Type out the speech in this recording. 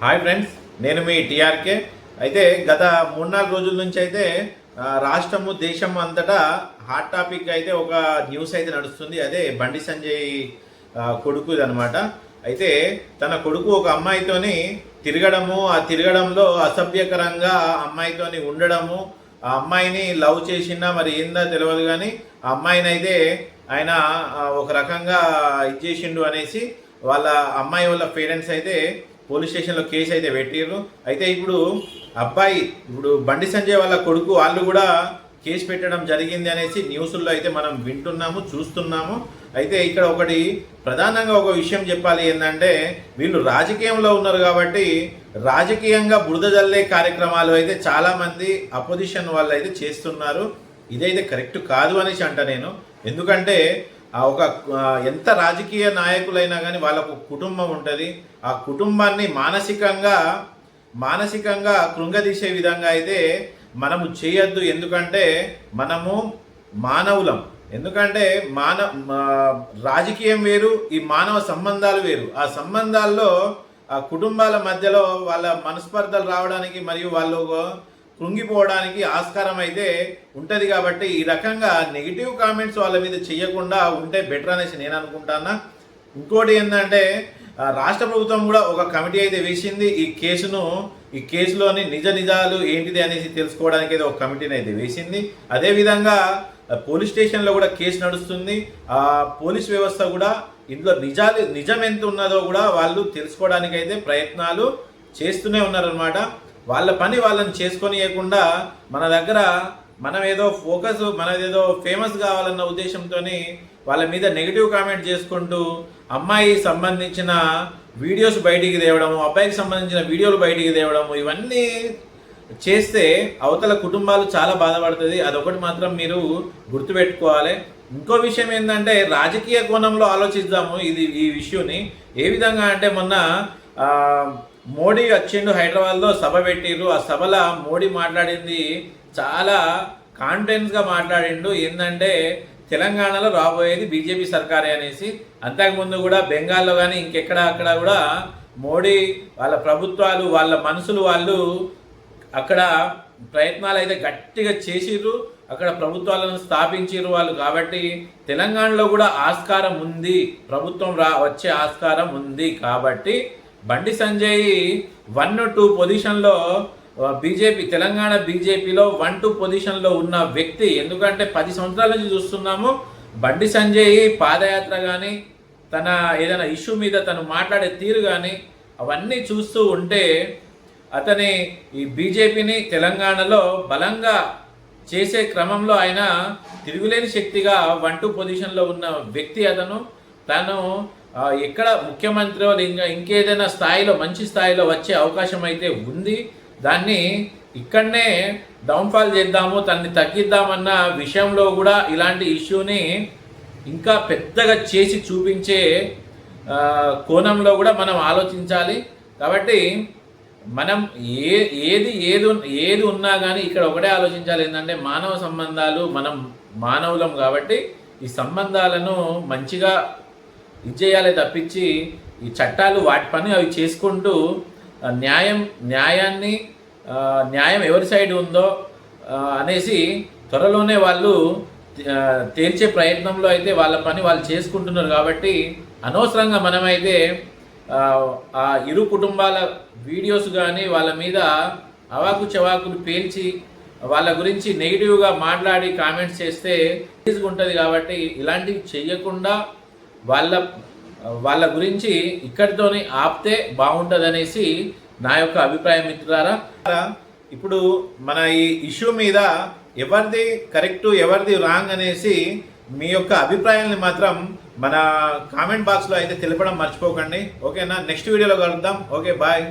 Hi friends, నేను మీ TRK. అయితే గత 3-4 రోజుల నుంచి అయితే రాష్ట్రము దేశం అంతటా హాట్ టాపిక్ అయితే ఒక న్యూస్ అయితే నడుస్తుంది. అదే బండి సంజయ్ కొడుకు అనమాట. అయితే తన కొడుకు ఒక అమ్మాయితోని తిరగడము, ఆ తిరగడంలో అసభ్యకరంగా అమ్మాయితోని ఉండడము, ఆ అమ్మాయిని లవ్ చేసిందా మరి ఏందా తెలియదు, కానీ ఆ అమ్మాయిని అయితే ఆయన ఒక రకంగా ఇచ్చేసిండు అనేసి వాళ్ళ అమ్మాయి వాళ్ళ పేరెంట్స్ అయితే పోలీస్ స్టేషన్లో కేసు అయితే పెట్టిర్రు. అయితే ఇప్పుడు బండి సంజయ్ వాళ్ళ కొడుకు వాళ్ళు కూడా కేసు పెట్టడం జరిగింది అనేసి న్యూస్లో అయితే మనం వింటున్నాము, చూస్తున్నాము. అయితే ఇక్కడ ఒకటి ప్రధానంగా ఒక విషయం చెప్పాలి ఏంటంటే, వీళ్ళు రాజకీయంలో ఉన్నారు కాబట్టి రాజకీయంగా బురద జల్లే కార్యక్రమాలు అయితే చాలామంది అపోజిషన్ వాళ్ళు అయితే చేస్తున్నారు. ఇదైతే కరెక్ట్ కాదు అనేసి అంట నేను. ఎందుకంటే ఎంత రాజకీయ నాయకులైనా కానీ వాళ్ళకు కుటుంబం ఉంటుంది. ఆ కుటుంబాన్ని మానసికంగా కృంగదీసే విధంగా అయితే మనము చేయొద్దు. ఎందుకంటే మనము మానవులం. ఎందుకంటే రాజకీయం వేరు, ఈ మానవ సంబంధాలు వేరు. ఆ సంబంధాల్లో ఆ కుటుంబాల మధ్యలో వాళ్ళ మనస్పర్ధలు రావడానికి మరియు వాళ్ళు కృంగిపోవడానికి ఆస్కారం అయితే ఉంటుంది. కాబట్టి ఈ రకంగా నెగిటివ్ కామెంట్స్ వాళ్ళ మీద చేయకుండా ఉంటే బెటర్ అనేసి నేను అనుకుంటాను. ఇంకోటి ఏంటంటే, రాష్ట్ర ప్రభుత్వం కూడా ఒక కమిటీ అయితే వేసింది. ఈ కేసులోని నిజాలు ఏంటిది అనేసి తెలుసుకోవడానికి అయితే ఒక కమిటీని అయితే వేసింది. అదేవిధంగా పోలీస్ స్టేషన్లో కూడా కేసు నడుస్తుంది. ఆ పోలీస్ వ్యవస్థ కూడా ఇందులో నిజం ఎంత ఉన్నదో కూడా వాళ్ళు తెలుసుకోవడానికి అయితే ప్రయత్నాలు చేస్తూనే ఉన్నారనమాట. వాళ్ళ పని వాళ్ళని చేసుకొనియకుండా మనదేదో ఫేమస్ కావాలన్న ఉద్దేశంతో వాళ్ళ మీద నెగిటివ్ కామెంట్ చేసుకుంటూ అమ్మాయి సంబంధించిన వీడియోస్ బయటికి తేవడము, అబ్బాయికి సంబంధించిన వీడియోలు బయటికి తేవడము, ఇవన్నీ చేస్తే అవతల కుటుంబాలు చాలా బాధపడుతుంది. అదొకటి మాత్రం మీరు గుర్తుపెట్టుకోవాలి. ఇంకో విషయం ఏంటంటే, రాజకీయ కోణంలో ఆలోచిద్దాము ఈ విషయాన్ని. ఏ విధంగా అంటే, మొన్న మోడీ వచ్చిండు, హైదరాబాద్లో సభ పెట్టిర్రు. ఆ సభలో మోడీ మాట్లాడింది చాలా కాన్ఫిడెన్స్గా మాట్లాడిండు. ఏంటంటే, తెలంగాణలో రాబోయేది బీజేపీ సర్కారే అనేసి. అంతకుముందు కూడా బెంగాల్లో కానీ అక్కడ కూడా మోడీ వాళ్ళ ప్రభుత్వాలు వాళ్ళ మనుషులు వాళ్ళు అక్కడ ప్రయత్నాలు అయితే గట్టిగా చేసిర్రు, అక్కడ ప్రభుత్వాలను స్థాపించిర్రు వాళ్ళు. కాబట్టి తెలంగాణలో కూడా ఆస్కారం ఉంది, ప్రభుత్వం వచ్చే ఆస్కారం ఉంది. కాబట్టి బండి సంజయ్ 1-2 పొజిషన్లో తెలంగాణ బీజేపీలో 1-2 పొజిషన్లో ఉన్న వ్యక్తి. ఎందుకంటే 10 సంవత్సరాల నుంచి చూస్తున్నాము బండి సంజయ్ పాదయాత్ర కానీ, తన ఏదైనా ఇష్యూ మీద తను మాట్లాడే తీరు కానీ, అవన్నీ చూస్తూ ఉంటే అతని ఈ బీజేపీని తెలంగాణలో బలంగా చేసే క్రమంలో ఆయన తిరుగులేని శక్తిగా 1-2 పొజిషన్లో ఉన్న వ్యక్తి తను ఎక్కడ ముఖ్యమంత్రి ఇంకేదైనా స్థాయిలో మంచి స్థాయిలో వచ్చే అవకాశం అయితే ఉంది. దాన్ని ఇక్కడనే డౌన్ఫాల్ చేద్దాము, తన్ని తగ్గిద్దామన్న విషయంలో కూడా ఇలాంటి ఇష్యూని ఇంకా పెద్దగా చేసి చూపించే కోణంలో కూడా మనం ఆలోచించాలి. కాబట్టి మనం ఏది ఉన్నా కానీ ఇక్కడ ఒకటే ఆలోచించాలి, ఏంటంటే మానవ సంబంధాలు. మనం మానవులం కాబట్టి ఈ సంబంధాలను మంచిగా ఇచ్చేయాలి తప్పించి ఈ చట్టాలు వాటి పని అవి చేసుకుంటూ న్యాయం ఎవరి సైడ్ ఉందో అనేసి త్వరలోనే వాళ్ళు తేల్చే ప్రయత్నంలో అయితే వాళ్ళ పని వాళ్ళు చేసుకుంటున్నారు. కాబట్టి అనవసరంగా మనమైతే ఆ ఇరు కుటుంబాల వీడియోస్ కానీ వాళ్ళ మీద అవాకు చవాకులు పేల్చి వాళ్ళ గురించి నెగిటివ్గా మాట్లాడి కామెంట్స్ చేస్తే ఉంటుంది. కాబట్టి ఇలాంటివి చెయ్యకుండా వాళ్ళ గురించి ఇక్కడితోనే ఆపితే బాగుంటుంది అనేసి నా యొక్క అభిప్రాయం మిత్రులారా. ఇప్పుడు మన ఈ ఇష్యూ మీద ఎవరిది కరెక్ట్ ఎవరిది రాంగ్ అనేసి మీ యొక్క అభిప్రాయాన్ని మాత్రం మన కామెంట్ బాక్స్లో అయితే తెలపడం మర్చిపోకండి. ఓకేనా? నెక్స్ట్ వీడియోలో కలుద్దాం. Okay, bye.